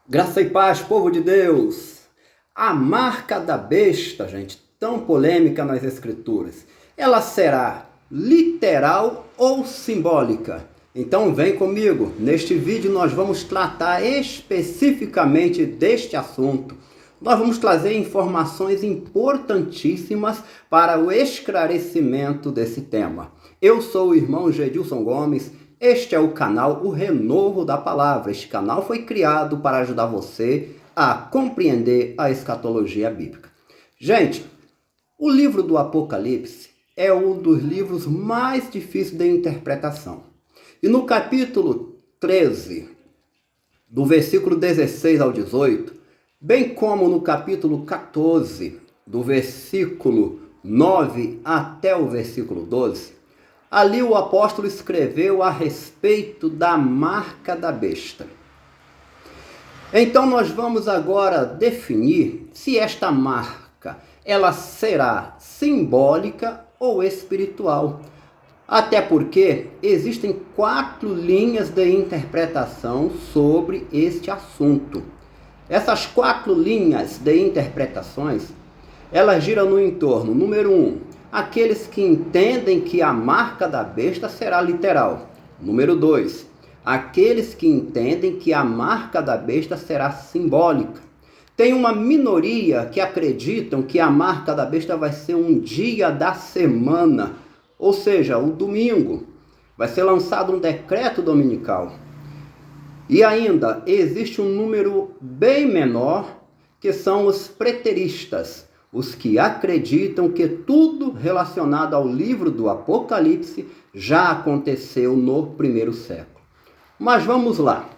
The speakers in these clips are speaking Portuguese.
Graça e paz, povo de Deus. A marca da besta, gente, tão polêmica nas escrituras, ela será literal ou simbólica? Então vem comigo, neste vídeo nós vamos tratar especificamente deste assunto. Nós vamos trazer informações importantíssimas para o esclarecimento desse tema. Eu sou o irmão Gedilson Gomes. Este é o canal O Renovo da Palavra. Este canal foi criado para ajudar você a compreender a escatologia bíblica. Gente, o livro do Apocalipse é um dos livros mais difíceis de interpretação. E no capítulo 13, do versículo 16 ao 18, bem como no capítulo 14, do versículo 9 até o versículo 12, ali o apóstolo escreveu a respeito da marca da besta. Então nós vamos agora definir se esta marca ela será simbólica ou espiritual. Até porque existem 4 linhas de interpretação sobre este assunto. Essas 4 linhas de interpretações, elas giram no entorno, número 1, aqueles que entendem que a marca da besta será literal. Número 2, aqueles que entendem que a marca da besta será simbólica. Tem uma minoria que acreditam que a marca da besta vai ser um dia da semana, ou seja, o domingo. Vai ser lançado um decreto dominical. E ainda existe um número bem menor, que são os preteristas, os que acreditam que tudo relacionado ao livro do Apocalipse já aconteceu no primeiro século. Mas vamos lá.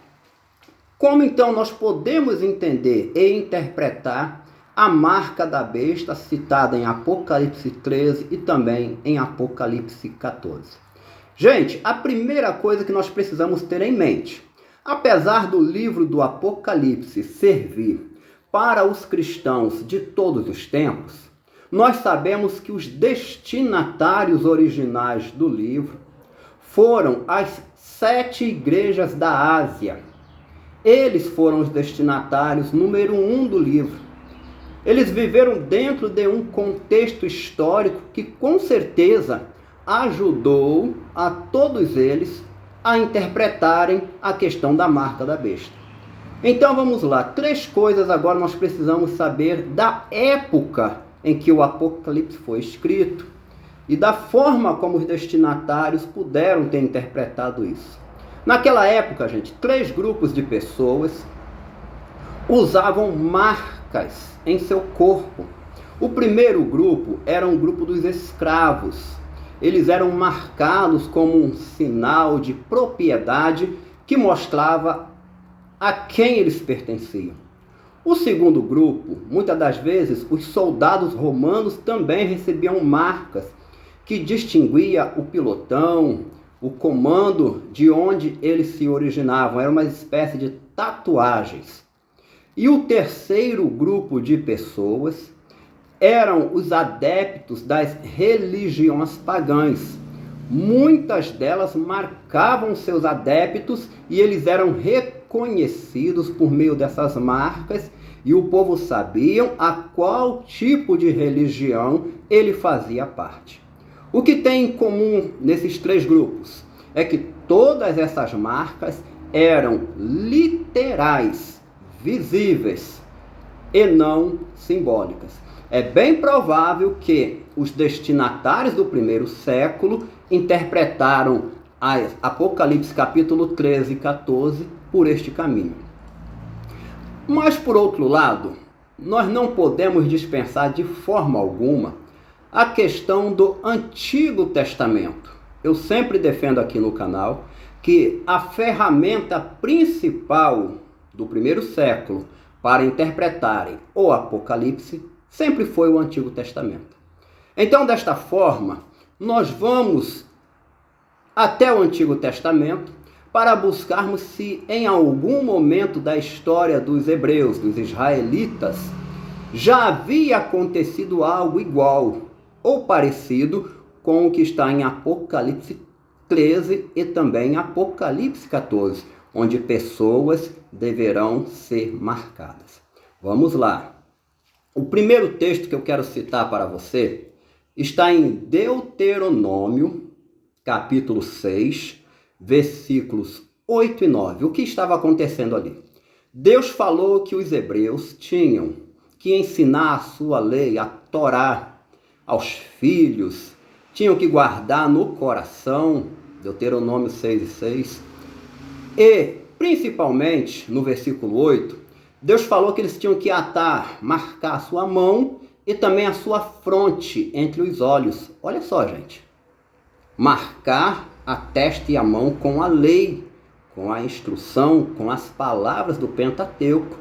Como então nós podemos entender e interpretar a marca da besta citada em Apocalipse 13 e também em Apocalipse 14? Gente, a primeira coisa que nós precisamos ter em mente, apesar do livro do Apocalipse servir para os cristãos de todos os tempos, nós sabemos que os destinatários originais do livro foram as 7 igrejas da Ásia. Eles foram os destinatários número 1 do livro. Eles viveram dentro de um contexto histórico que com certeza ajudou a todos eles a interpretarem a questão da marca da besta. Então vamos lá, 3 coisas agora nós precisamos saber da época em que o Apocalipse foi escrito e da forma como os destinatários puderam ter interpretado isso. Naquela época, gente, 3 grupos de pessoas usavam marcas em seu corpo. O primeiro grupo era um grupo dos escravos. Eles eram marcados como um sinal de propriedade que mostrava a quem eles pertenciam. O segundo grupo, muitas das vezes, os soldados romanos também recebiam marcas que distinguia o pilotão, o comando de onde eles se originavam. Era uma espécie de tatuagens. E o terceiro grupo de pessoas eram os adeptos das religiões pagãs. Muitas delas marcavam seus adeptos e eles eram reconhecidos por meio dessas marcas e o povo sabia a qual tipo de religião ele fazia parte. O que tem em comum nesses 3 grupos é que todas essas marcas eram literais, visíveis e não simbólicas. É bem provável que os destinatários do primeiro século interpretaram Apocalipse capítulo 13 e 14 por este caminho. Mas, por outro lado, nós não podemos dispensar de forma alguma a questão do Antigo Testamento. Eu sempre defendo aqui no canal que a ferramenta principal do primeiro século para interpretarem o Apocalipse sempre foi o Antigo Testamento. Então, desta forma, nós vamos até o Antigo Testamento para buscarmos se em algum momento da história dos hebreus, dos israelitas, já havia acontecido algo igual ou parecido com o que está em Apocalipse 13 e também em Apocalipse 14, onde pessoas deverão ser marcadas. Vamos lá. O primeiro texto que eu quero citar para você está em Deuteronômio, capítulo 6, versículos 8 e 9. O que estava acontecendo ali? Deus falou que os hebreus tinham que ensinar a sua lei, a Torá, aos filhos, tinham que guardar no coração, Deuteronômio 6 e 6, e principalmente no versículo 8, Deus falou que eles tinham que atar, marcar a sua mão e também a sua fronte entre os olhos. Olha só, gente. Marcar a testa e a mão com a lei, com a instrução, com as palavras do Pentateuco.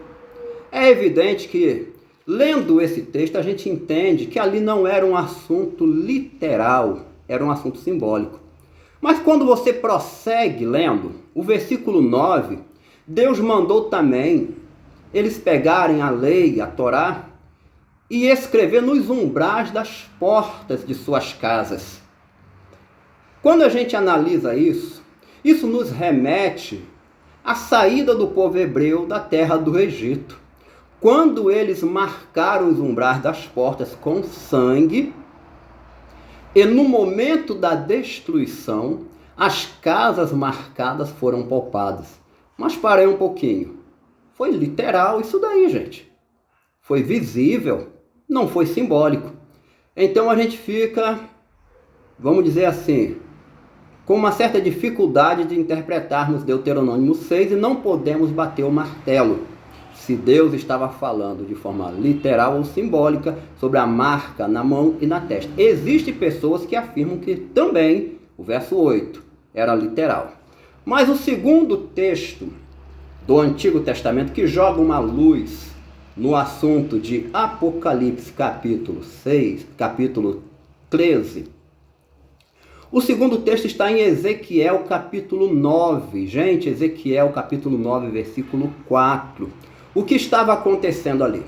É evidente que, lendo esse texto, a gente entende que ali não era um assunto literal, era um assunto simbólico. Mas quando você prossegue lendo, o versículo 9, Deus mandou também eles pegarem a lei, a Torá, e escrever nos umbrais das portas de suas casas. Quando a gente analisa isso, isso nos remete à saída do povo hebreu da terra do Egito. Quando eles marcaram os umbrais das portas com sangue, e no momento da destruição, as casas marcadas foram poupadas. Mas parei um pouquinho. Foi literal isso daí, gente. Foi visível, não foi simbólico. Então a gente fica, vamos dizer assim, com uma certa dificuldade de interpretarmos Deuteronômio 6 e não podemos bater o martelo se Deus estava falando de forma literal ou simbólica sobre a marca na mão e na testa. Existem pessoas que afirmam que também o verso 8 era literal. Mas o segundo texto do Antigo Testamento que joga uma luz no assunto de Apocalipse capítulo 6, capítulo 13. O segundo texto está em Ezequiel capítulo 9. Gente, Ezequiel capítulo 9, versículo 4. O que estava acontecendo ali?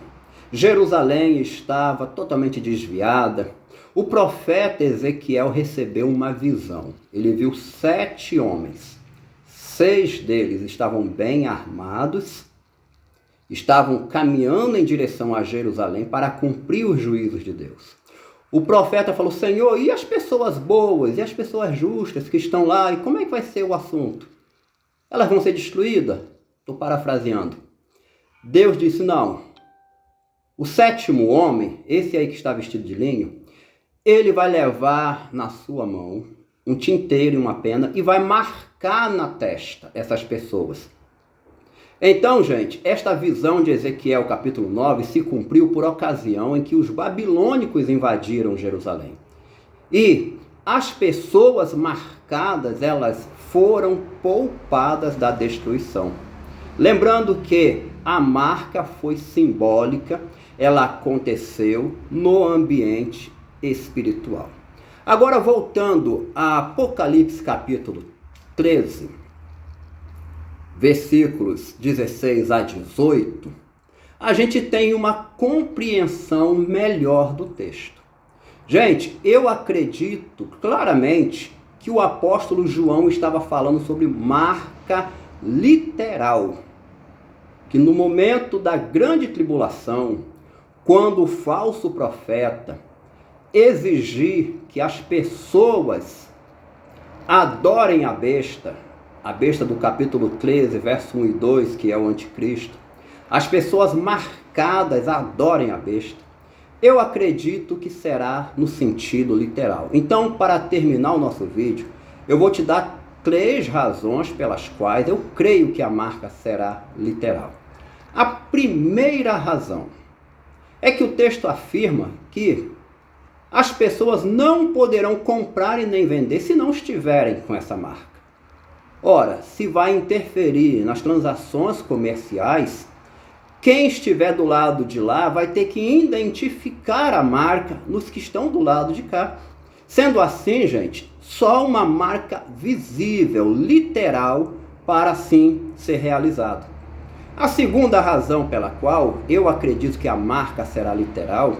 Jerusalém estava totalmente desviada. O profeta Ezequiel recebeu uma visão. Ele viu 7 homens. 6 deles estavam bem armados, estavam caminhando em direção a Jerusalém para cumprir os juízos de Deus. O profeta falou: Senhor, e as pessoas boas, e as pessoas justas que estão lá, e como é que vai ser o assunto? Elas vão ser destruídas? Estou parafraseando. Deus disse: não. O 7º homem, esse aí que está vestido de linho, ele vai levar na sua mão um tinteiro e uma pena e vai marcar na testa essas pessoas. Então, gente, esta visão de Ezequiel capítulo 9 se cumpriu por ocasião em que os babilônicos invadiram Jerusalém. E as pessoas marcadas, elas foram poupadas da destruição. Lembrando que a marca foi simbólica, ela aconteceu no ambiente espiritual. Agora, voltando a Apocalipse capítulo 13, versículos 16 a 18, a gente tem uma compreensão melhor do texto. Gente, eu acredito claramente que o apóstolo João estava falando sobre marca literal, que no momento da grande tribulação, quando o falso profeta exigir que as pessoas adorem a besta do capítulo 13, verso 1 e 2, que é o anticristo, as pessoas marcadas adorem a besta, eu acredito que será no sentido literal. Então, para terminar o nosso vídeo, eu vou te dar 3 razões pelas quais eu creio que a marca será literal. A primeira razão é que o texto afirma que as pessoas não poderão comprar e nem vender se não estiverem com essa marca. Ora, se vai interferir nas transações comerciais, quem estiver do lado de lá vai ter que identificar a marca nos que estão do lado de cá. Sendo assim, gente, só uma marca visível, literal, para assim ser realizado. A segunda razão pela qual eu acredito que a marca será literal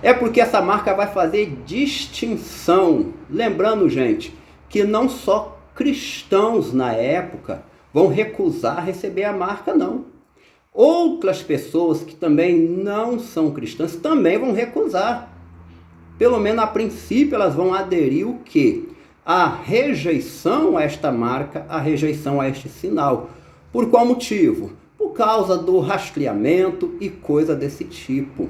é porque essa marca vai fazer distinção. Lembrando, gente, que não só cristãos na época vão recusar receber a marca, não. Outras pessoas que também não são cristãs também vão recusar. Pelo menos a princípio elas vão aderir o quê? A rejeição a esta marca, a rejeição a este sinal. Por qual motivo? Por causa do rastreamento e coisa desse tipo.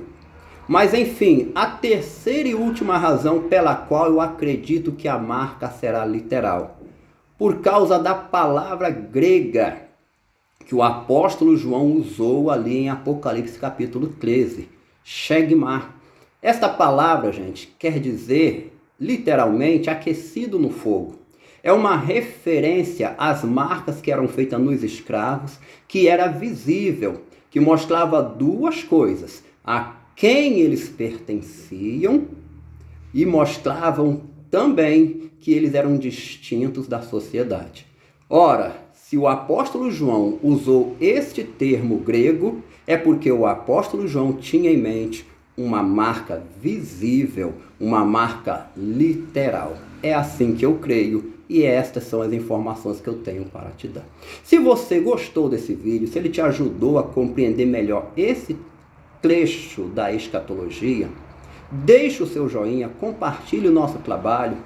Mas enfim, a terceira e última razão pela qual eu acredito que a marca será literal. Por causa da palavra grega que o apóstolo João usou ali em Apocalipse capítulo 13, Shegmar. Esta palavra, gente, quer dizer literalmente aquecido no fogo. É uma referência às marcas que eram feitas nos escravos, que era visível, que mostrava duas coisas: a quem eles pertenciam e mostravam também que eles eram distintos da sociedade. Ora, se o apóstolo João usou este termo grego, é porque o apóstolo João tinha em mente uma marca visível, uma marca literal. É assim que eu creio e estas são as informações que eu tenho para te dar. Se você gostou desse vídeo, se ele te ajudou a compreender melhor esse trecho da escatologia, deixe o seu joinha, compartilhe o nosso trabalho,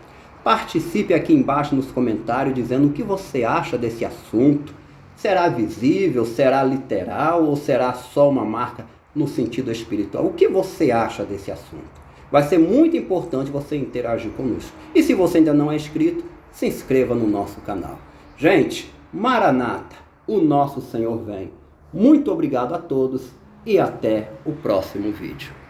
participe aqui embaixo nos comentários dizendo o que você acha desse assunto. Será visível, será literal ou será só uma marca no sentido espiritual? O que você acha desse assunto? Vai ser muito importante você interagir conosco. E se você ainda não é inscrito, se inscreva no nosso canal. Gente, Maranata, o nosso Senhor vem. Muito obrigado a todos e até o próximo vídeo.